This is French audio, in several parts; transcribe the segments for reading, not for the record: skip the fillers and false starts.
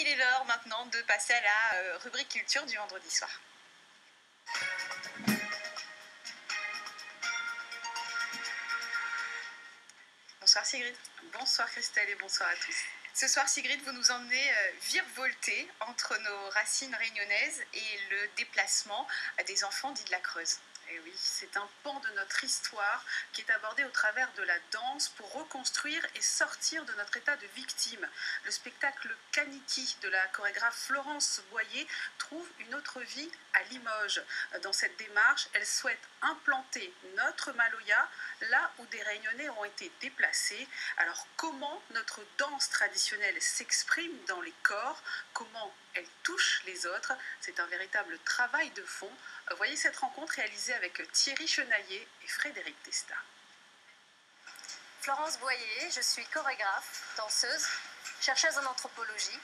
il est l'heure maintenant de passer à la rubrique culture du vendredi soir. Bonsoir Sigrid. Bonsoir Christelle et bonsoir à tous. Ce soir Sigrid, vous nous emmenez virevolter entre nos racines réunionnaises et le déplacement des enfants dits de la Creuse. Et oui, c'est un pan de notre histoire qui est abordé au travers de la danse pour reconstruire et sortir de notre état de victime. Le spectacle Kaniki de la chorégraphe Florence Boyer trouve une autre vie à Limoges. Dans cette démarche, elle souhaite implanter notre Maloya là où des Réunionnais ont été déplacés. Alors comment notre danse traditionnelle s'exprime dans les corps, comment elle touche les autres, c'est un véritable travail de fond. Voyez cette rencontre réalisée avec Thierry Chenaillé et Frédéric Testa. Florence Boyer, je suis chorégraphe, danseuse, chercheuse en anthropologie.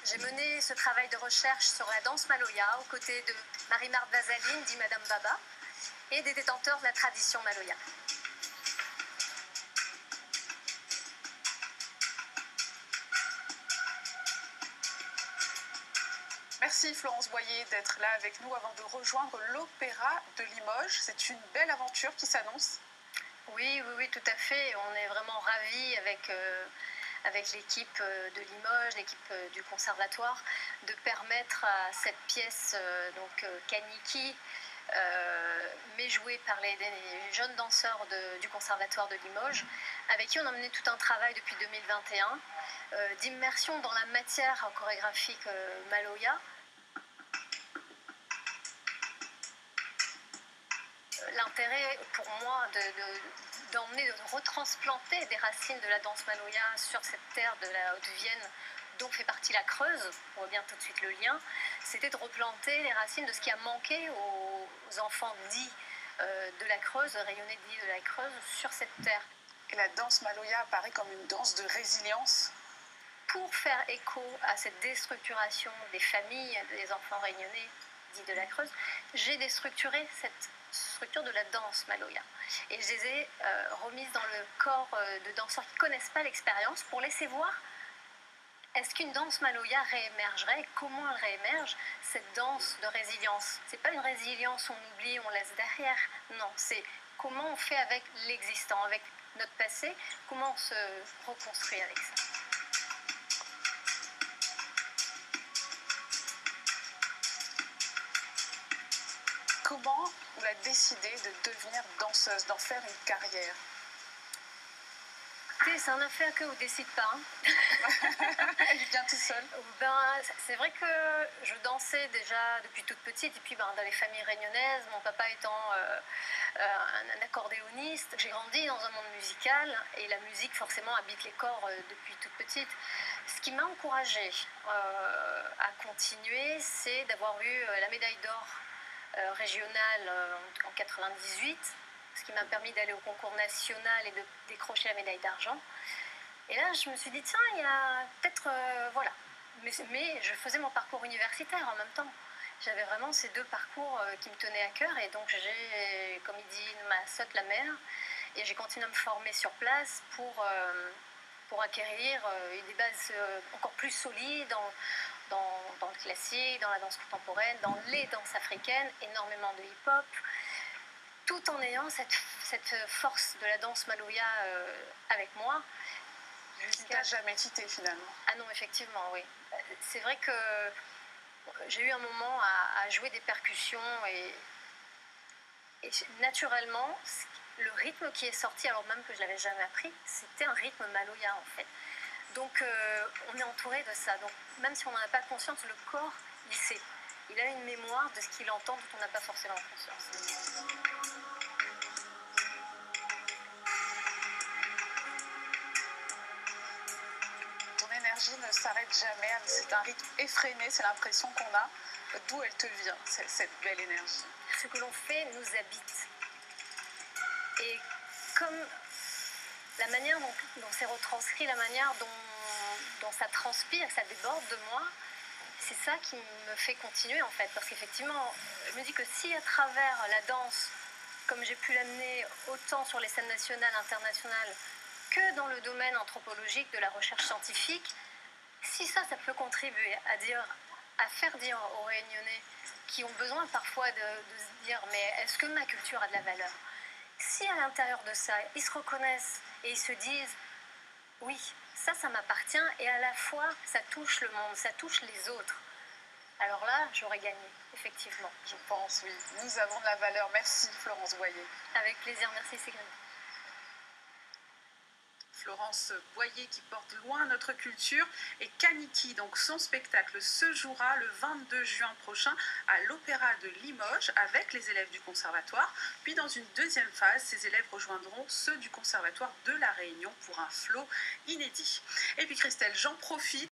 J'ai mené ce travail de recherche sur la danse Maloya aux côtés de Marie-Marthe Vazaline, dit Madame Baba, et des détenteurs de la tradition Maloya. Merci Florence Boyer d'être là avec nous avant de rejoindre l'Opéra de Limoges. C'est une belle aventure qui s'annonce. Oui, tout à fait. On est vraiment ravis avec l'équipe de Limoges, l'équipe du conservatoire, de permettre à cette pièce, Kaniki, mais jouée par les jeunes danseurs du conservatoire de Limoges, avec qui on a mené tout un travail depuis 2021, d'immersion dans la matière chorégraphique Maloya. L'intérêt pour moi d'emmener, de retransplanter des racines de la danse Maloya sur cette terre de la Haute-Vienne dont fait partie la Creuse, on voit bien tout de suite le lien, c'était de replanter les racines de ce qui a manqué aux enfants dits de la Creuse, rayonnés dits de la Creuse, sur cette terre. Et la danse Maloya apparaît comme une danse de résilience. Pour faire écho à cette déstructuration des familles des enfants réunionnais dits de la Creuse, j'ai déstructuré cette structure de la danse Maloya. Et je les ai remises dans le corps de danseurs qui ne connaissent pas l'expérience pour laisser voir est-ce qu'une danse Maloya réémergerait, comment elle réémerge, cette danse de résilience. Ce n'est pas une résilience où on oublie, on laisse derrière, non, c'est comment on fait avec l'existant, avec notre passé, comment on se reconstruit avec ça. Comment vous avez décidé de devenir danseuse, d'en faire une carrière? C'est une affaire que vous ne décidez pas. Hein. Elle vient tout seule. C'est vrai que je dansais déjà depuis toute petite, et puis dans les familles réunionnaises, mon papa étant un accordéoniste, j'ai grandi dans un monde musical, et la musique forcément habite les corps depuis toute petite. Ce qui m'a encouragée à continuer, c'est d'avoir eu la médaille d'or régionale en 98, ce qui m'a permis d'aller au concours national et de décrocher la médaille d'argent. Et là, je me suis dit, tiens, il y a peut-être... voilà. Mais je faisais mon parcours universitaire en même temps. J'avais vraiment ces deux parcours qui me tenaient à cœur. Et donc, j'ai, comme il dit, ma sotte la mer. Et j'ai continué à me former sur place pour acquérir des bases encore plus solides dans le classique, dans la danse contemporaine, dans les danses africaines, énormément de hip-hop, tout en ayant cette force de la danse Maloya avec moi. Qui t'a jamais quitté finalement? Ah non, effectivement, oui. C'est vrai que j'ai eu un moment à jouer des percussions et naturellement, le rythme qui est sorti, alors même que je ne l'avais jamais appris, c'était un rythme Maloya en fait. Donc on est entouré de ça. Donc même si on n'en a pas conscience, le corps, il sait. Il a une mémoire de ce qu'il entend dont on n'a pas forcément conscience. Ton énergie ne s'arrête jamais. C'est un rythme effréné, c'est l'impression qu'on a. D'où elle te vient, cette belle énergie? Ce que l'on fait nous habite. Et comme la manière dont c'est retranscrit, la manière dont ça transpire, ça déborde de moi, c'est ça qui me fait continuer en fait. Parce qu'effectivement, je me dis que si à travers la danse, comme j'ai pu l'amener autant sur les scènes nationales, internationales, que dans le domaine anthropologique de la recherche scientifique, Si ça peut contribuer à faire dire aux Réunionnais qui ont besoin parfois de se dire mais est-ce que ma culture a de la valeur? Si à l'intérieur de ça, ils se reconnaissent et ils se disent oui, ça m'appartient et à la fois ça touche le monde, ça touche les autres. Alors là, j'aurais gagné, effectivement. Je pense, oui. Nous avons de la valeur. Merci Florence Boyer. Avec plaisir, merci Ségrine. Florence Boyer qui porte loin notre culture, et Kaniki, donc son spectacle se jouera le 22 juin prochain à l'Opéra de Limoges avec les élèves du conservatoire. Puis dans une deuxième phase, ces élèves rejoindront ceux du conservatoire de La Réunion pour un flot inédit. Et puis Christelle, j'en profite